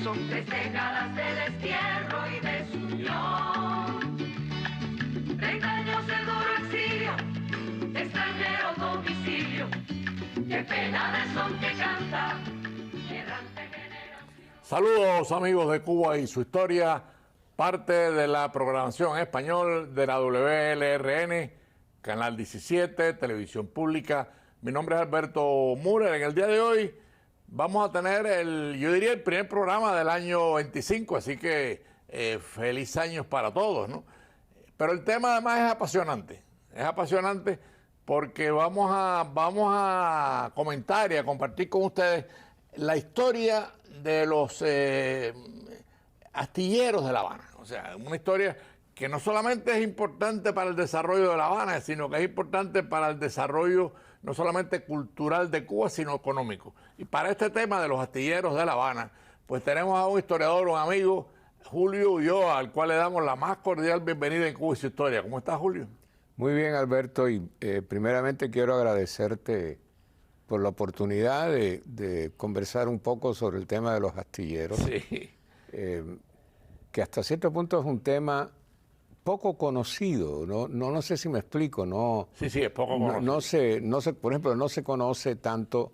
Son 3 décadas de destierro y desunión, 30 años de duro exilio, extranjero domicilio. Qué pena de son que canta, errante generación. Saludos amigos de Cuba y su historia, parte de la programación en español de la WLRN, Canal 17, Televisión Pública. Mi nombre es Alberto Müller. En el día de hoy vamos a tener yo diría el primer programa del año 25, así que feliz años para todos, ¿no? Pero el tema además es apasionante porque vamos a comentar y a compartir con ustedes la historia de los astilleros de La Habana. O sea, una historia que no solamente es importante para el desarrollo de La Habana, sino que es importante para el desarrollo no solamente cultural de Cuba, sino económico. Y para este tema de los astilleros de La Habana, pues tenemos a un historiador, un amigo, Julio Ulloa, al cual le damos la más cordial bienvenida en Cuba y su historia. ¿Cómo estás, Julio? Muy bien, Alberto, y primeramente quiero agradecerte por la oportunidad de conversar un poco sobre el tema de los astilleros, Sí. Que hasta cierto punto es un tema poco conocido, no sé si me explico, Sí, es poco conocido. No sé, por ejemplo, no se conoce tanto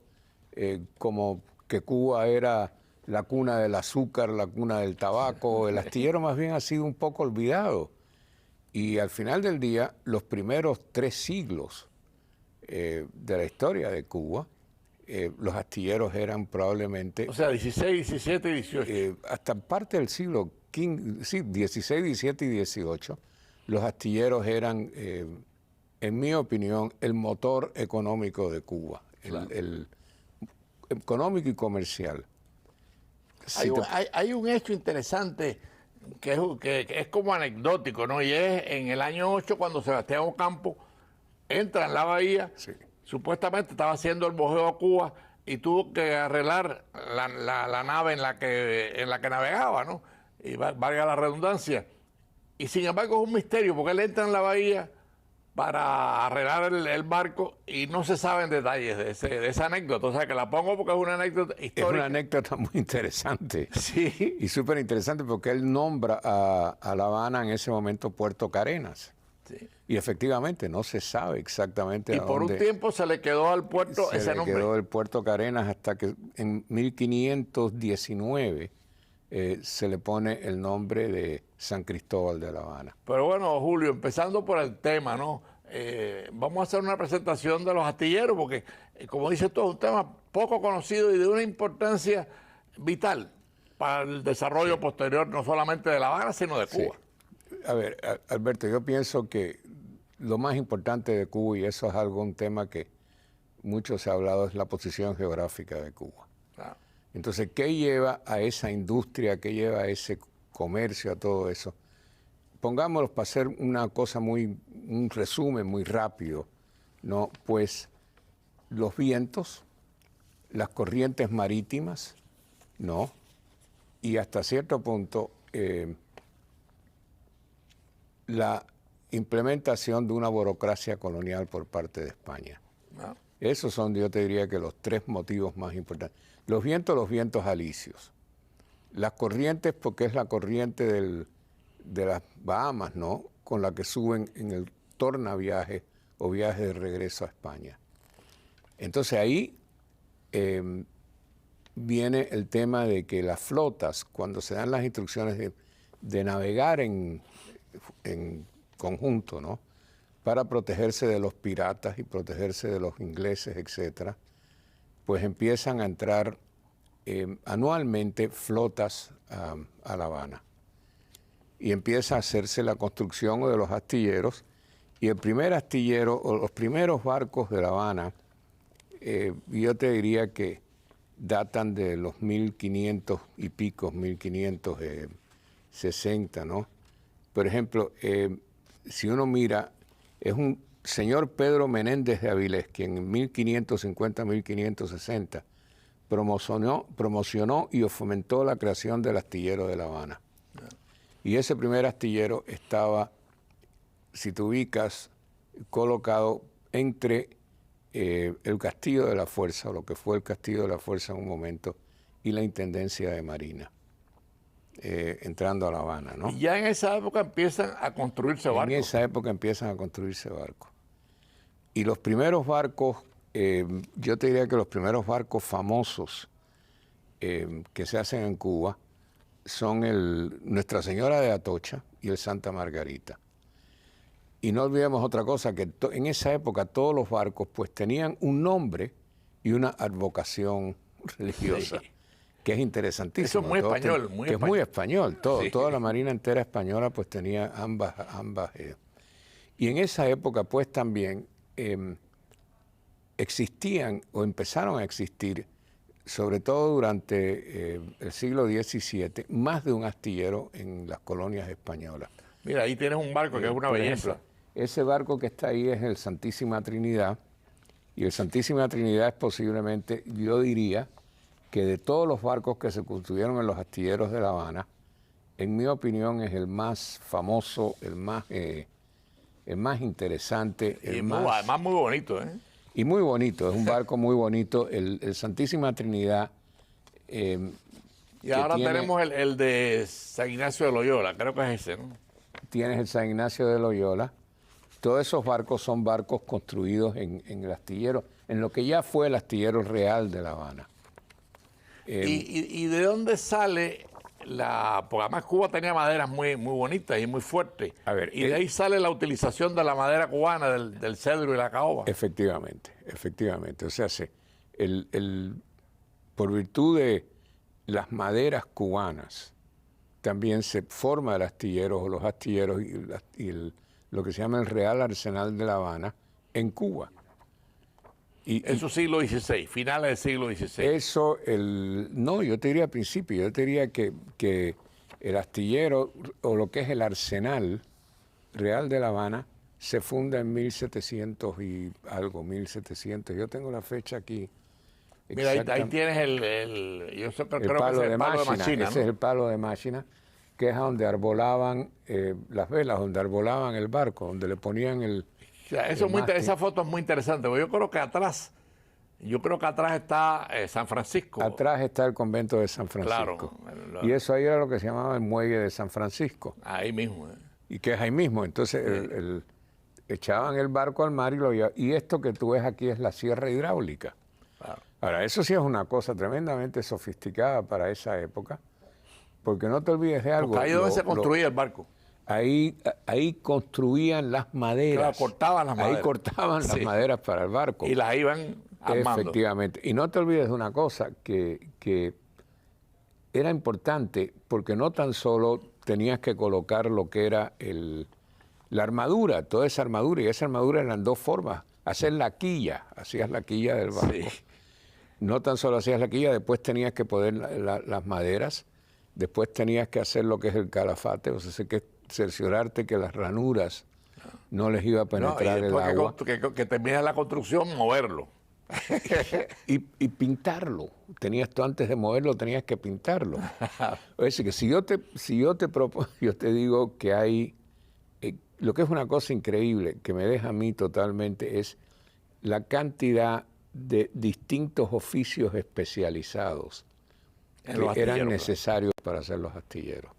como que Cuba era la cuna del azúcar, la cuna del tabaco. El astillero más bien ha sido un poco olvidado. Y al final del día, los primeros 3 siglos de la historia de Cuba, los astilleros eran probablemente... O sea, 16, 17 y 18. hasta parte del siglo XV, sí, 16, 17 y 18, los astilleros eran, en mi opinión, el motor económico de Cuba, Claro. el económico y comercial. Hay un hecho interesante que es como anecdótico, ¿no? Y es en el año 8 cuando Sebastián Ocampo entra en la bahía, Sí. supuestamente estaba haciendo el bojeo a Cuba y tuvo que arreglar la nave en la que navegaba, ¿no? Y valga la redundancia. Y sin embargo es un misterio porque él entra en la bahía para arreglar el barco y no se saben detalles de esa anécdota. O sea, que la pongo porque es una anécdota histórica. Es una anécdota muy interesante. Sí. Y súper interesante porque él nombra a La Habana en ese momento Puerto Carenas. Sí. Y efectivamente no se sabe exactamente Y a por dónde un tiempo se le quedó al puerto se ese le nombre. quedó el Puerto Carenas hasta que en 1519 se le pone el nombre de San Cristóbal de La Habana. Pero bueno, Julio, empezando por el tema, ¿no? Vamos a hacer una presentación de los astilleros porque, como dices tú, es un tema poco conocido y de una importancia vital para el desarrollo posterior, no solamente de La Habana, sino de Cuba. Sí. A ver, Alberto, yo pienso que lo más importante de Cuba, y eso es un tema que mucho se ha hablado, es la posición geográfica de Cuba. Claro. Entonces, ¿qué lleva a esa industria, qué lleva a ese comercio, a todo eso? Pongámoslo para hacer una cosa un resumen muy rápido, ¿no? Pues los vientos, las corrientes marítimas, ¿no? Y hasta cierto punto la implementación de una burocracia colonial por parte de España. ¿No? Esos son, yo te diría que los 3 motivos más importantes. Los vientos alisios. Las corrientes, porque es la corriente de las Bahamas, ¿no? Con la que suben en el tornaviaje o viaje de regreso a España. Entonces ahí viene el tema de que las flotas, cuando se dan las instrucciones de navegar en conjunto, ¿no? Para protegerse de los piratas y protegerse de los ingleses, etcétera, pues empiezan a entrar anualmente flotas a La Habana. Y empieza a hacerse la construcción de los astilleros. Y el primer astillero, o los primeros barcos de La Habana, yo te diría que datan de los 1500 y pico, 1560, ¿no? Por ejemplo, si uno mira, es un señor Pedro Menéndez de Avilés, quien en 1550-1560 promocionó y fomentó la creación del astillero de La Habana. Y ese primer astillero estaba, si te ubicas, colocado entre el Castillo de la Fuerza, o lo que fue el Castillo de la Fuerza en un momento, y la Intendencia de Marina. entrando a La Habana, ¿no? Y ya en esa época empiezan a construirse barcos. En esa época empiezan a construirse barcos. Y los primeros barcos, yo te diría que los primeros barcos famosos que se hacen en Cuba son el Nuestra Señora de Atocha y el Santa Margarita. Y no olvidemos otra cosa, que en esa época todos los barcos pues tenían un nombre y una advocación religiosa, Sí. que es interesantísimo. Eso es muy español, muy que es español. muy español. Sí. Toda la Marina entera española pues tenía ambas. Y en esa época pues también existían o empezaron a existir, sobre todo durante el siglo XVII, más de un astillero en las colonias españolas. Mira, ahí tienes un barco que es una Por belleza. ejemplo, ese barco que está ahí es el Santísima Trinidad, y el Santísima Trinidad es posiblemente, yo diría, que de todos los barcos que se construyeron en los astilleros de La Habana, en mi opinión es el más famoso, el más interesante, Y además muy bonito, ¿eh? y muy bonito, es un barco muy bonito, el Santísima Trinidad. Y ahora tenemos el de San Ignacio de Loyola, creo que es ese, ¿no? Tienes el San Ignacio de Loyola. Todos esos barcos son barcos construidos en el astillero, en lo que ya fue el astillero real de La Habana. ¿Y de dónde sale porque además Cuba tenía maderas muy, muy bonitas y muy fuertes. A ver, y de ahí sale la utilización de la madera cubana, del cedro y la caoba. Efectivamente. O sea, por virtud de las maderas cubanas, también se forma el astillero o los astilleros lo que se llama el Real Arsenal de La Habana en Cuba. Eso siglo XVI, finales del siglo XVI. Eso, no, yo te diría al principio, yo te diría que el astillero o lo que es el Arsenal Real de La Habana se funda en 1700 y algo, 1700. Yo tengo la fecha aquí. Mira, ahí tienes yo creo que palo es el palo de Machina, ¿no? Ese es el palo de Machina, que es donde arbolaban las velas, donde arbolaban el barco, donde le ponían O sea, esa foto es muy interesante, porque yo creo que atrás está San Francisco. Atrás está el convento de San Francisco. Claro. Y eso ahí era lo que se llamaba el muelle de San Francisco. Ahí mismo. Y que es ahí mismo. Entonces echaban el barco al mar y esto que tú ves aquí es la sierra hidráulica. Claro. Ahora, eso sí es una cosa tremendamente sofisticada para esa época, porque no te olvides de algo. Porque ahí es donde se construía el barco. Ahí construían las maderas. Claro, cortaban las maderas. Ahí cortaban las maderas para el barco. Y las iban armando. Efectivamente. Y no te olvides de una cosa, que era importante, porque no tan solo tenías que colocar lo que era la armadura, toda esa armadura, y esa armadura eran dos formas. Hacer la quilla, hacías la quilla del barco. Sí. No tan solo hacías la quilla, después tenías que poner las maderas, después tenías que hacer lo que es el calafate, o sea, que cerciorarte que las ranuras no les iba a penetrar el agua. Que termina la construcción, moverlo. y pintarlo. Antes de moverlo, tenías que pintarlo. Es decir, que si yo te propongo, yo te digo que hay, lo que es una cosa increíble, que me deja a mí totalmente, es la cantidad de distintos oficios especializados que eran necesarios para hacer los astilleros.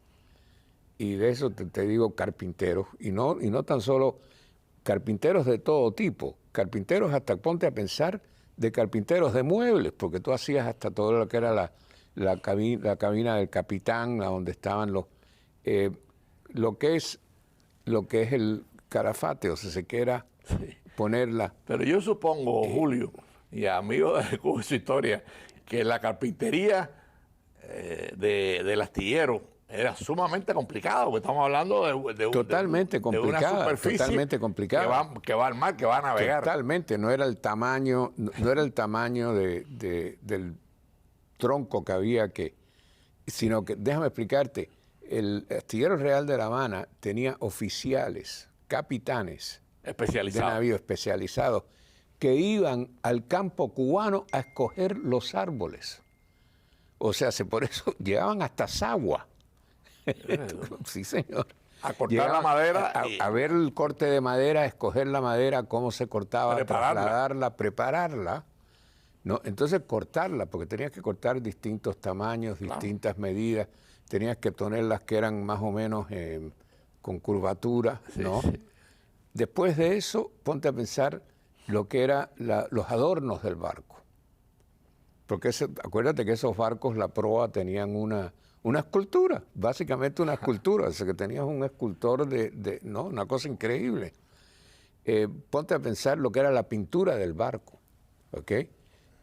Y de eso te digo carpinteros, y no tan solo carpinteros de todo tipo, carpinteros hasta, ponte a pensar, de carpinteros de muebles, porque tú hacías hasta todo lo que era la cabina del capitán, donde estaban lo que es el calafate, o sea, que era ponerla. Pero yo supongo, Julio, y amigos de Cuba y su historia, que la carpintería del astillero era sumamente complicado, porque estamos hablando de una superficie totalmente complicada. Que va al mar, que va a navegar. Totalmente, no era el tamaño del tronco que había sino que, déjame explicarte, el astillero real de La Habana tenía oficiales, capitanes de navío especializados, que iban al campo cubano a escoger los árboles. O sea, por eso llegaban hasta Sagua. Sí, señor. A cortar la madera. A ver el corte de madera, a escoger la madera, cómo se cortaba, trasladarla, prepararla. ¿No? Entonces cortarla, porque tenías que cortar distintos tamaños, distintas medidas. tenías que ponerlas que eran más o menos con curvatura, ¿no? Sí. Después de eso, ponte a pensar lo que eran los adornos del barco. Porque acuérdate que esos barcos, la proa, tenían una escultura, básicamente una escultura, o sea que tenías un escultor ¿no? Una cosa increíble. Ponte a pensar lo que era la pintura del barco, ¿ok?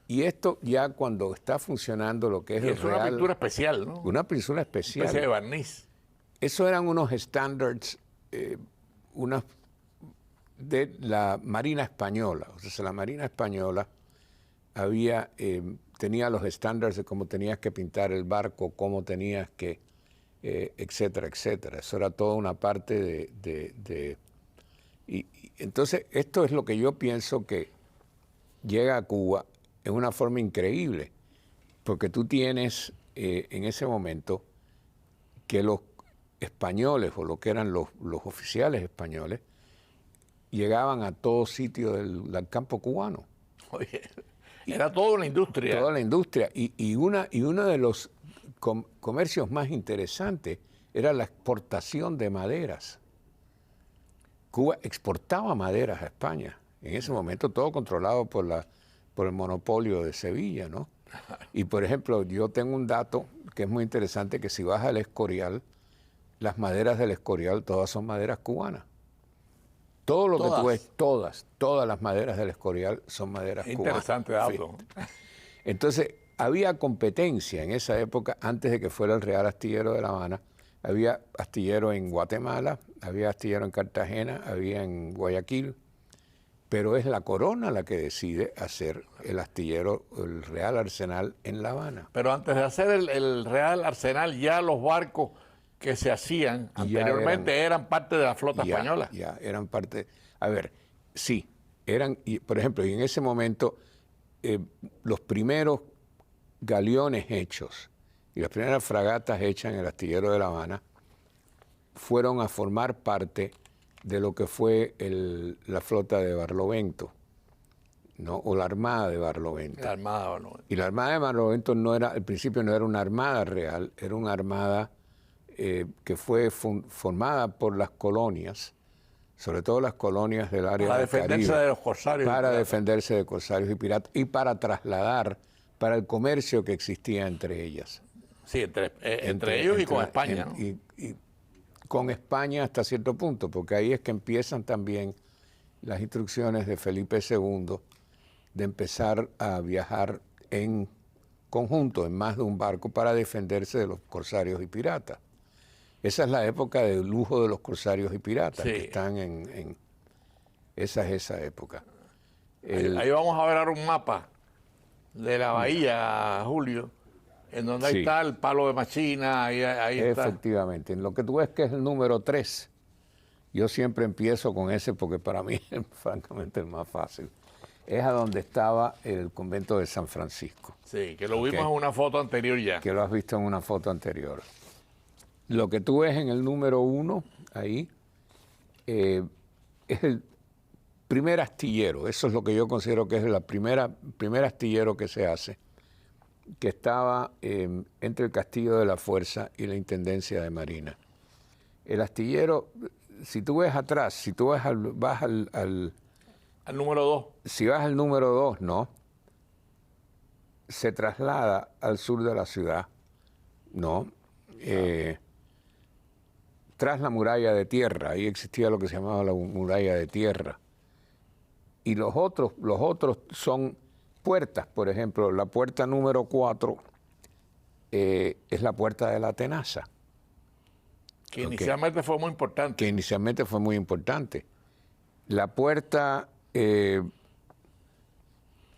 Y esto ya cuando está funcionando lo que es el real... una pintura especial, ¿no? Una pintura especial. Una especie de barniz. Eso eran unos estándares, de la Marina Española. O sea, la Marina Española tenía los estándares de cómo tenías que pintar el barco, cómo tenías que, etcétera, etcétera. Eso era toda una parte y entonces, esto es lo que yo pienso que llega a Cuba en una forma increíble, porque tú tienes en ese momento que los españoles, o lo que eran los oficiales españoles, llegaban a todo sitio del campo cubano. Oye, era toda una industria. Toda la industria. Y uno de los comercios más interesantes era la exportación de maderas. Cuba exportaba maderas a España. En ese momento todo controlado por el monopolio de Sevilla, ¿no? Y por ejemplo, yo tengo un dato que es muy interesante, que si vas al Escorial, las maderas del Escorial todas son maderas cubanas. Todo lo que tú ves, todas las maderas del Escorial son maderas cubanas. Interesante dato. Entonces, había competencia en esa época, antes de que fuera el Real Astillero de La Habana. Había astillero en Guatemala, había astillero en Cartagena, había en Guayaquil, pero es la corona la que decide hacer el astillero, el Real Arsenal en La Habana. Pero antes de hacer el Real Arsenal, ya los barcos que se hacían anteriormente eran parte de la flota española. Ya, eran parte. A ver, sí, eran, por ejemplo, y en ese momento, los primeros galeones hechos y las primeras fragatas hechas en el astillero de La Habana fueron a formar parte de lo que fue la flota de Barlovento, ¿no? O la armada de Barlovento. La armada de Barlovento. Y la armada de Barlovento al principio no era una armada real, era una armada que fue formada por las colonias, sobre todo las colonias del área para del Caribe, defenderse de los corsarios. Para defenderse de corsarios y piratas, y para trasladar, para el comercio que existía entre ellas. Sí, entre ellos y con España, ¿no? Y con España hasta cierto punto, porque ahí es que empiezan también las instrucciones de Felipe II de empezar a viajar en conjunto, en más de un barco, para defenderse de los corsarios y piratas. Esa es la época de lujo de los corsarios y piratas, sí, que están esa es esa época. Ahí vamos a ver ahora un mapa de la bahía, Julio, en donde ahí está el palo de Machina, ahí está. Efectivamente, en lo que tú ves que es el número 3, yo siempre empiezo con ese porque para mí es francamente el más fácil. Es a donde estaba el convento de San Francisco. Sí, que lo vimos en una foto anterior ya. Que lo has visto en una foto anterior. Lo que tú ves en el número 1, ahí, es el primer astillero. Eso es lo que yo considero que es el primer astillero que se hace, que estaba entre el Castillo de la Fuerza y la Intendencia de Marina. El astillero, si tú ves atrás, si tú vas al número 2. Si vas al número 2, ¿no? Se traslada al sur de la ciudad, ¿no? Tras la muralla de tierra, ahí existía lo que se llamaba la muralla de tierra. Y los otros son puertas, por ejemplo, la puerta número 4 es la puerta de la Tenaza. Que inicialmente fue muy importante. Que inicialmente fue muy importante. La puerta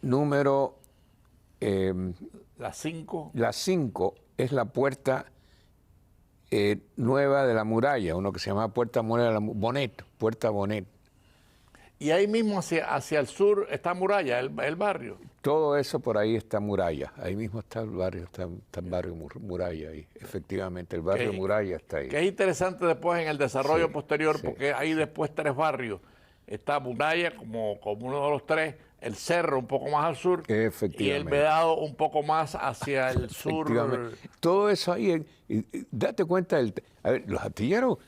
número... la 5. La 5 es la puerta nueva de la muralla, uno que se llama Puerta Bonet, Puerta Bonet. Y ahí mismo hacia el sur está Muralla, el barrio. Todo eso por ahí está Muralla, ahí mismo está el barrio, está el barrio Muralla ahí, efectivamente, el barrio Muralla está ahí. Que es interesante después en el desarrollo posterior, porque hay después 3 barrios. Está Muralla como uno de los 3, el cerro un poco más al sur y el Efectivamente. vedado un poco más hacia el sur. Efectivamente. Todo eso ahí, date cuenta, a ver, el astillero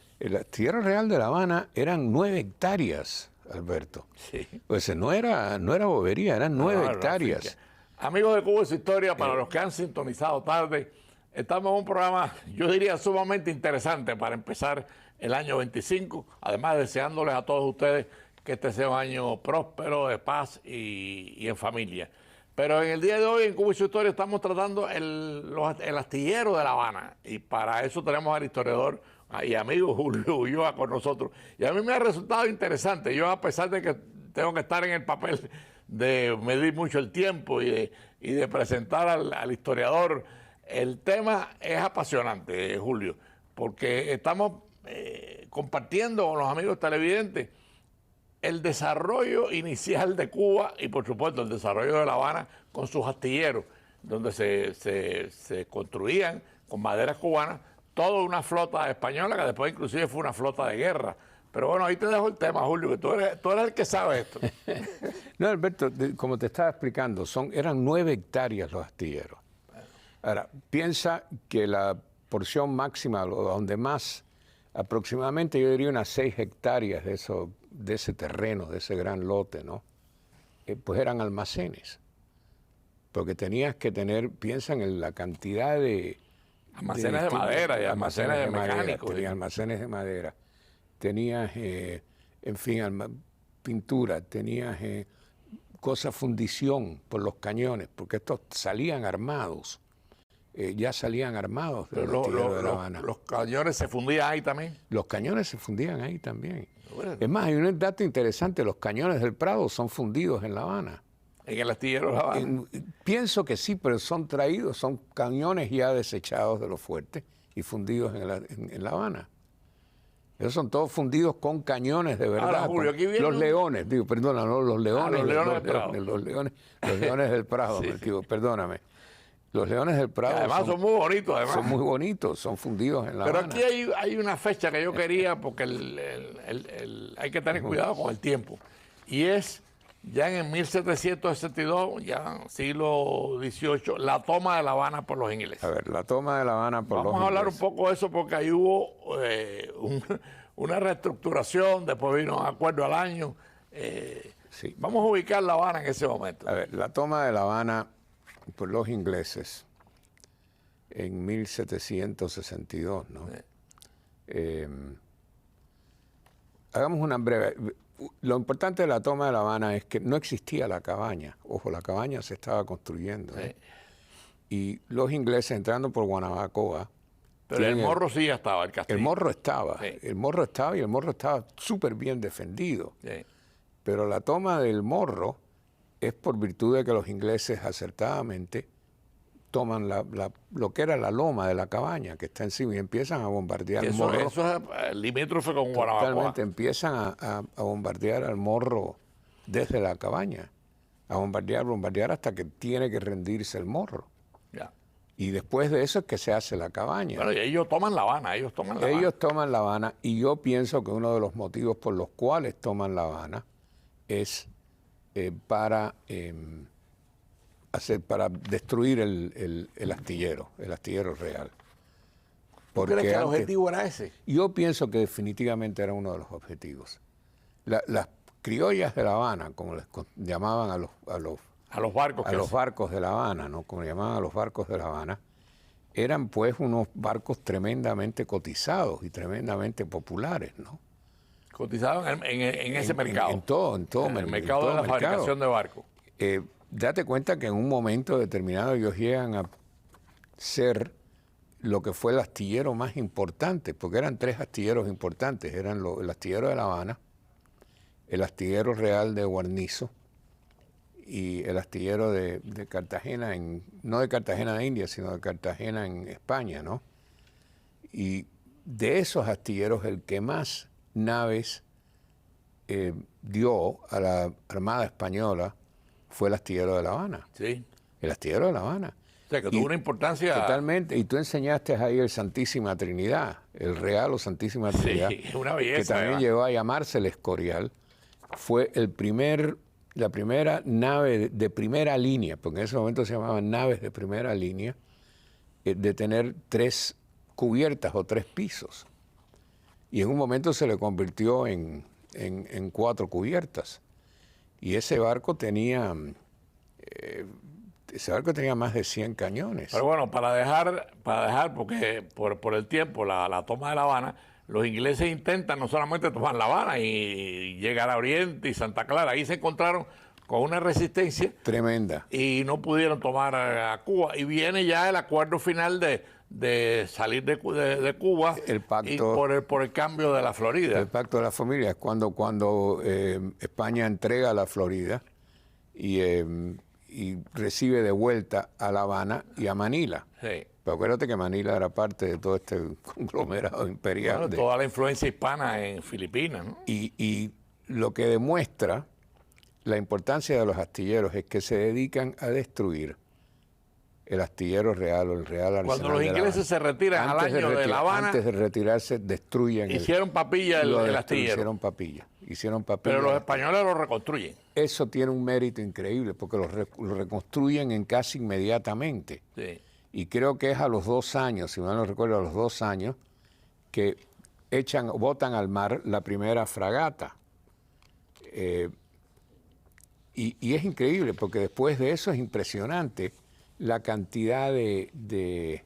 real de La Habana eran 9 hectáreas, Alberto. Sí. Pues no era bobería, eran 9 No, hectáreas. finca. Amigos de Cuba y su historia, para los que han sintonizado tarde, estamos en un programa, yo diría, sumamente interesante para empezar el año 25, además deseándoles a todos ustedes que este sea un año próspero, de paz y en familia. Pero en el día de hoy, en Cuba y su historia, estamos tratando el astillero de La Habana, y para eso tenemos al historiador y amigo Julio Ulloa con nosotros. Y a mí me ha resultado interesante. Yo, a pesar de que tengo que estar en el papel de medir mucho el tiempo y de presentar al historiador, el tema es apasionante, Julio, porque estamos compartiendo con los amigos televidentes el desarrollo inicial de Cuba y, por supuesto, el desarrollo de La Habana con sus astilleros, donde se construían con maderas cubanas toda una flota española que después inclusive fue una flota de guerra. Pero bueno, ahí te dejo el tema, Julio, que tú eres el que sabe esto. No, Alberto, como te estaba explicando, eran 9 hectáreas los astilleros. Ahora, piensa que la porción máxima, donde más, aproximadamente yo diría unas 6 hectáreas de ese terreno, de ese gran lote, ¿no? Pues eran almacenes. Porque tenías que tener, piensa en la cantidad de... Almacenes de madera y almacenes de mecánicos. Tenías almacenes de madera. Tenías, en fin, pintura, tenías cosas, fundición por los cañones, porque estos salían armados. Ya salían armados del astillero de La Habana. ¿Los cañones se fundían ahí también? Los cañones se fundían ahí también. Bueno. Es más, hay un dato interesante, los cañones del Prado son fundidos en La Habana. ¿En el astillero de La Habana? Pienso que sí, pero son traídos, son cañones ya desechados de los fuertes y fundidos en La Habana. Esos son todos fundidos con cañones de verdad. Ahora, Julio, aquí viene los leones, digo, perdona, no, los leones. Los leones del Prado. Los leones del Prado, Sí, me equivoco, perdóname. Los leones del Prado además son muy bonitos, además. son muy bonitos, son fundidos en La Pero Habana. aquí hay una fecha que yo quería, porque hay que tener cuidado con el tiempo. Y es ya en el 1762, ya siglo XVIII, la toma de La Habana por los ingleses. A ver, la toma de La Habana por los ingleses. Vamos a hablar un poco de eso, porque ahí hubo una reestructuración, después vino un acuerdo al año. Sí. Vamos a ubicar La Habana en ese momento. A ver, la toma de La Habana por los ingleses en 1762, ¿no? Hagamos una breve... Lo importante de la toma de La Habana es que no existía la cabaña. Ojo, la cabaña se estaba construyendo. Sí. Y los ingleses entrando por Guanabacoa... Pero el morro sí ya estaba, el castillo. El morro estaba. Sí. El morro estaba y el morro estaba súper bien defendido. Sí. Pero la toma del morro es por virtud de que los ingleses acertadamente toman lo que era la loma de la cabaña que está encima y empiezan a bombardear el morro. Eso es limítrofe con Guanabacoa. Totalmente, empiezan a bombardear al morro desde la cabaña, a bombardear hasta que tiene que rendirse el morro. Ya. Y después de eso es que se hace la cabaña. Bueno, y ellos toman La Habana, Ellos toman La Habana y yo pienso que uno de los motivos por los cuales toman La Habana es para destruir el astillero real. ¿Tú crees que el objetivo era ese? Yo pienso que definitivamente era uno de los objetivos. Las criollas de La Habana, como les llamaban a los barcos de La Habana, ¿no? Como llamaban a los barcos de La Habana, eran pues unos barcos tremendamente cotizados y tremendamente populares, ¿no? Cotizados en ese mercado. En todo el mercado de la fabricación de barcos. Date cuenta que en un momento determinado ellos llegan a ser lo que fue el astillero más importante, porque eran 3 astilleros importantes, eran el astillero de La Habana, el astillero real de Guarnizo y el astillero de Cartagena, no de Cartagena de India, sino de Cartagena en España, ¿no? Y de esos astilleros el que más naves dio a la Armada Española fue el astillero de La Habana. Sí. El astillero de La Habana. O sea, que tuvo una importancia... Totalmente. Y tú enseñaste ahí el Santísima Trinidad, el Real o Santísima Trinidad. Sí, una belleza. Que también llegó a llamarse el Escorial. Fue el primer la primera nave de primera línea, porque en ese momento se llamaban naves de primera línea, de tener 3 cubiertas o 3 pisos. Y en un momento se le convirtió en 4 cubiertas. Y ese barco tenía más de 100 cañones. Pero bueno, para dejar porque por el tiempo, la toma de La Habana, los ingleses intentan no solamente tomar La Habana y llegar a Oriente y Santa Clara. Ahí se encontraron con una resistencia Tremenda. y no pudieron tomar a Cuba. Y viene ya el acuerdo final de salir de Cuba, El pacto, y por el cambio de la Florida. El pacto de la familia, cuando España entrega la Florida y recibe de vuelta a La Habana y a Manila. Sí. Pero acuérdate que Manila era parte de todo este conglomerado imperial. Bueno, toda la influencia hispana en Filipinas, ¿no? Y lo que demuestra la importancia de los astilleros es que se dedican a destruir el astillero real o el Real Arsenal. Cuando los ingleses se retiran al año de La Habana, antes de retirarse, destruyen hicieron papilla el astillero. Hicieron papilla. Pero los españoles lo reconstruyen. Eso tiene un mérito increíble porque lo reconstruyen en casi inmediatamente. Sí. Y creo que es a los 2 años, si mal no recuerdo, a los 2 años, que botan al mar la primera fragata. Y es increíble porque después de eso es impresionante la cantidad de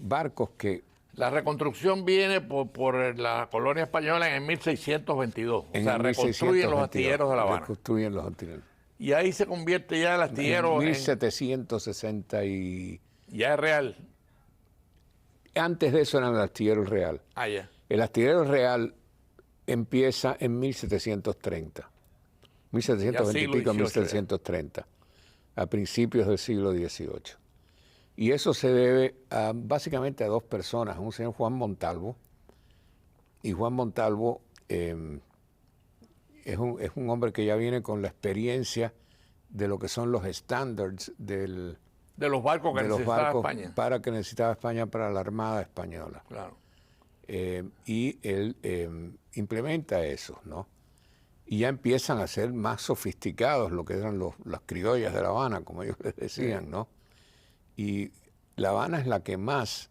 barcos que... La reconstrucción viene por la colonia española en 1622. O sea, reconstruyen los astilleros de La Habana. Reconstruyen los astilleros. Y ahí se convierte ya el astillero en 1760 y... Ya es real. Antes de eso era el astillero real. Ah, ya. El astillero real empieza en 1730. 1720 y pico, 1730. A principios del siglo XVIII. Y eso se debe básicamente a 2 personas, un señor Juan Montalvo, y Juan Montalvo es un hombre que ya viene con la experiencia de lo que son los estándares de los barcos que necesitaba España. Para que necesitaba España para la Armada Española. Claro. Y él implementa eso, ¿no? Y ya empiezan a ser más sofisticados lo que eran las criollas de La Habana, como ellos les decían, ¿no? Y La Habana es la que más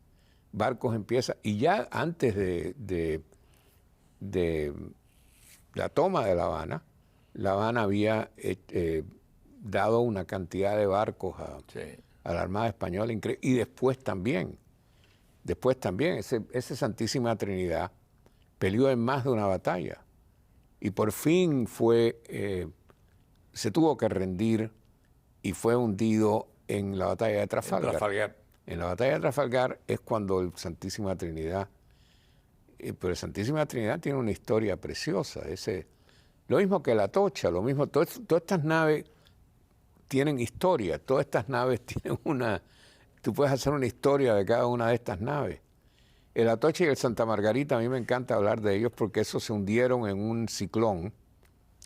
barcos empieza. Y ya antes de la toma de La Habana había dado una cantidad de barcos a la Armada Española increíble. Y después también, ese Santísima Trinidad peleó en más de una batalla. Y por fin se tuvo que rendir y fue hundido en la batalla de Trafalgar. En la batalla de Trafalgar es cuando el Santísima Trinidad, pero el Santísima Trinidad tiene una historia preciosa. Lo mismo que la Atocha, lo mismo, todas estas naves tienen historia, todas estas naves tienen tú puedes hacer una historia de cada una de estas naves. El Atocha y el Santa Margarita, a mí me encanta hablar de ellos porque esos se hundieron en un ciclón,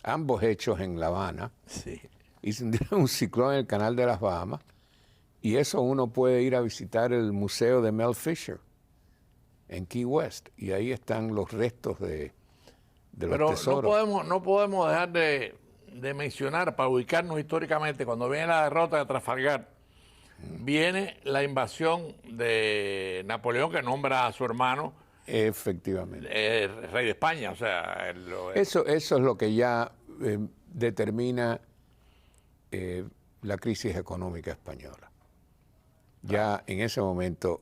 ambos hechos en La Habana, sí. Y se hundieron en un ciclón en el Canal de las Bahamas, y eso uno puede ir a visitar el museo de Mel Fisher en Key West, y ahí están los restos de los tesoros. Pero no podemos dejar de mencionar, para ubicarnos históricamente, cuando viene la derrota de Trafalgar, viene la invasión de Napoleón, que nombra a su hermano efectivamente rey de España. O sea, eso es lo que ya determina la crisis económica española. Ya en ese momento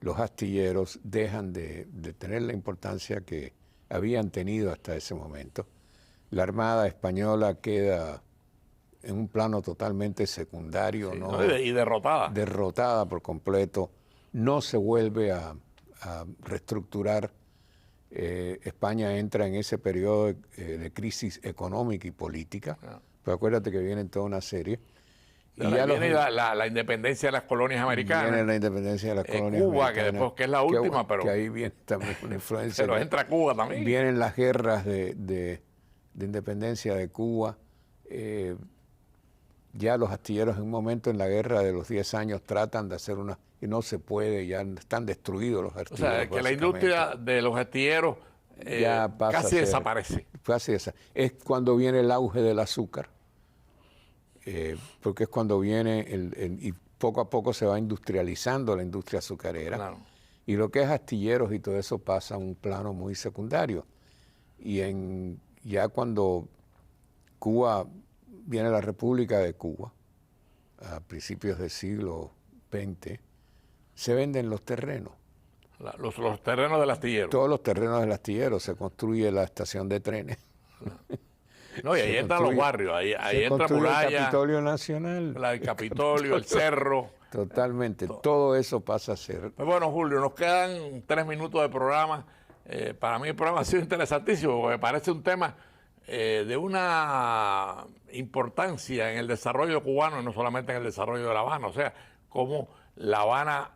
los astilleros dejan de tener la importancia que habían tenido hasta ese momento. La Armada Española queda en un plano totalmente secundario, sí, ¿no? Y derrotada. Derrotada por completo. No se vuelve a reestructurar. España entra en ese periodo de crisis económica y política. Pero acuérdate que viene toda una serie. Y ya viene la independencia de las colonias americanas. Viene la independencia de las colonias Cuba, americanas. Que es la última, pero... Que ahí viene también una influencia. Pero entra Cuba también. Vienen las guerras de independencia de Cuba. Ya los astilleros en un momento en la guerra de los 10 años tratan de hacer una... Y no se puede, ya están destruidos los astilleros. O sea, que la industria de los astilleros ya casi desaparece. fue así esa. Es cuando viene el auge del azúcar, porque es cuando viene y poco a poco se va industrializando la industria azucarera. Claro. Y lo que es astilleros y todo eso pasa a un plano muy secundario. Y ya cuando Cuba, viene la República de Cuba, a principios del siglo XX, se venden los terrenos. Los terrenos del astillero. Todos los terrenos del astillero, se construye la estación de trenes. No, y ahí entran los barrios, ahí entra Muralla, el Capitolio Nacional. el Capitolio, el Cerro. Totalmente, todo eso pasa a ser. Pues bueno, Julio, nos quedan 3 minutos de programa. Para mí el programa ha sido interesantísimo, porque me parece un tema de una importancia en el desarrollo cubano, y no solamente en el desarrollo de La Habana. O sea, cómo La Habana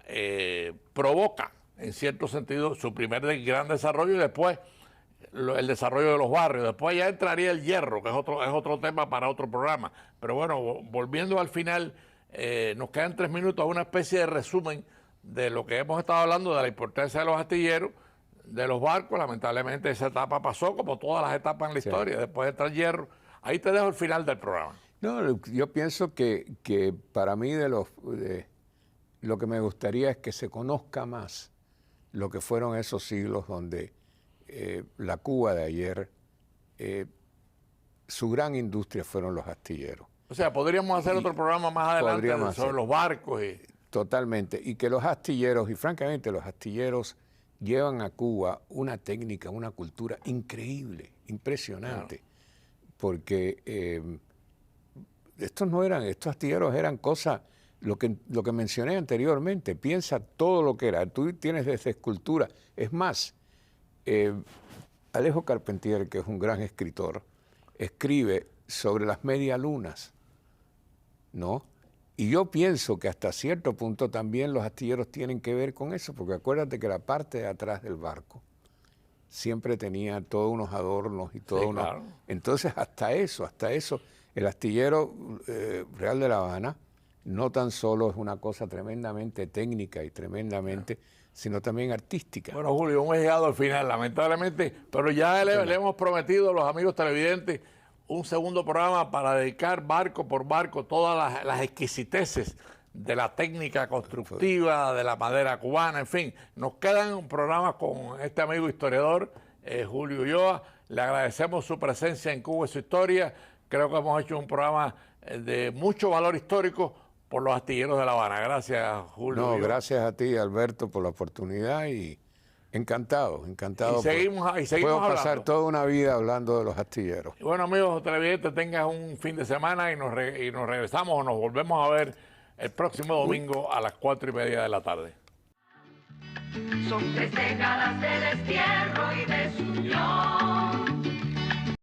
provoca, en cierto sentido, su primer gran desarrollo y después el desarrollo de los barrios. Después ya entraría el hierro, que es otro tema para otro programa. Pero bueno, volviendo al final, nos quedan 3 minutos a una especie de resumen de lo que hemos estado hablando, de la importancia de los astilleros, de los barcos. Lamentablemente esa etapa pasó, como todas las etapas en la historia. Después entra el hierro. Ahí te dejo el final del programa. No, yo pienso que para mí lo que me gustaría es que se conozca más lo que fueron esos siglos donde la Cuba de ayer, su gran industria fueron los astilleros. O sea, podríamos hacer otro programa más adelante sobre los barcos. Totalmente. Y que los astilleros, y francamente los astilleros llevan a Cuba una técnica, una cultura increíble, impresionante. Claro. Porque estos astilleros eran cosas, lo que mencioné anteriormente, piensa todo lo que era. Tú tienes desde escultura. Es más, Alejo Carpentier, que es un gran escritor, escribe sobre las medialunas, ¿no? Y yo pienso que hasta cierto punto también los astilleros tienen que ver con eso, porque acuérdate que la parte de atrás del barco siempre tenía todos unos adornos y todo Claro. Entonces hasta eso, el astillero Real de La Habana no tan solo es una cosa tremendamente técnica y tremendamente, sino también artística. Bueno, Julio, hemos llegado al final, lamentablemente, pero ya le hemos prometido a los amigos televidentes un segundo programa para dedicar barco por barco todas las exquisiteces de la técnica constructiva, de la madera cubana, en fin. Nos quedan programas con este amigo historiador, Julio Ulloa. Le agradecemos su presencia en Cuba y su historia. Creo que hemos hecho un programa de mucho valor histórico por los astilleros de La Habana. Gracias, Julio. No, gracias a ti, Alberto, por la oportunidad y encantado. Y seguimos puedo hablando. Pasar toda una vida hablando de los astilleros. Y bueno, amigos televidentes, tengan un fin de semana y nos regresamos o nos volvemos a ver el próximo domingo a las 4:30 de la tarde. Son 3 décadas de